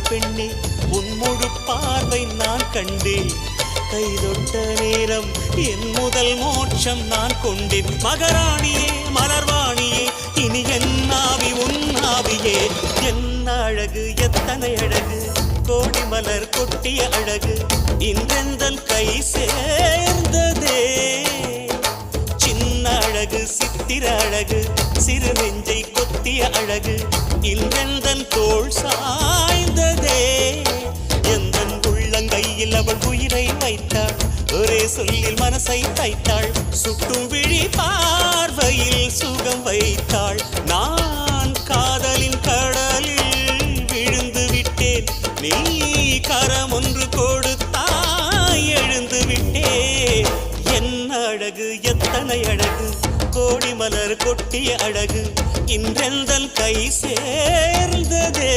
பெண்ணே உன் முழு பார்வை நான் கண்டேன். கைதொட்ட நேரம் என் முதல் மோட்சம் நான் கொண்டேன். மகராணியே மலர்வாணியே இனி என் ஆவி உன் ஆவியே. என்ன அழகு எத்தனை அழகு கோடி மலர் கொட்டிய அழகு இன்றெந்தன் கை சேர்ந்ததே. சின்ன அழகு சித்திர அழகு சிறு நெஞ்சை கொத்திய அழகு இன்றெந்தன் தோள் சாய்ந்ததே. எந்தன் உள்ளங்கையில் அவள் உயிரை வைத்தாள். ஒரே சொல்லில் மனசை தைத்தாள். சுட்டும் விழி பார்வையில் சுகம் வைத்தாள். நான் காதலின் கடலில் விழுந்து விட்டேன். நீ கரம் ஒன்று கொடுத்தாய் எழுந்து விட்டேன். என்ன அழகு எத்தனை அழகு கோடி மலர் கொட்டிய அழகு இன்றெந்தன் கை சேர்ந்ததே.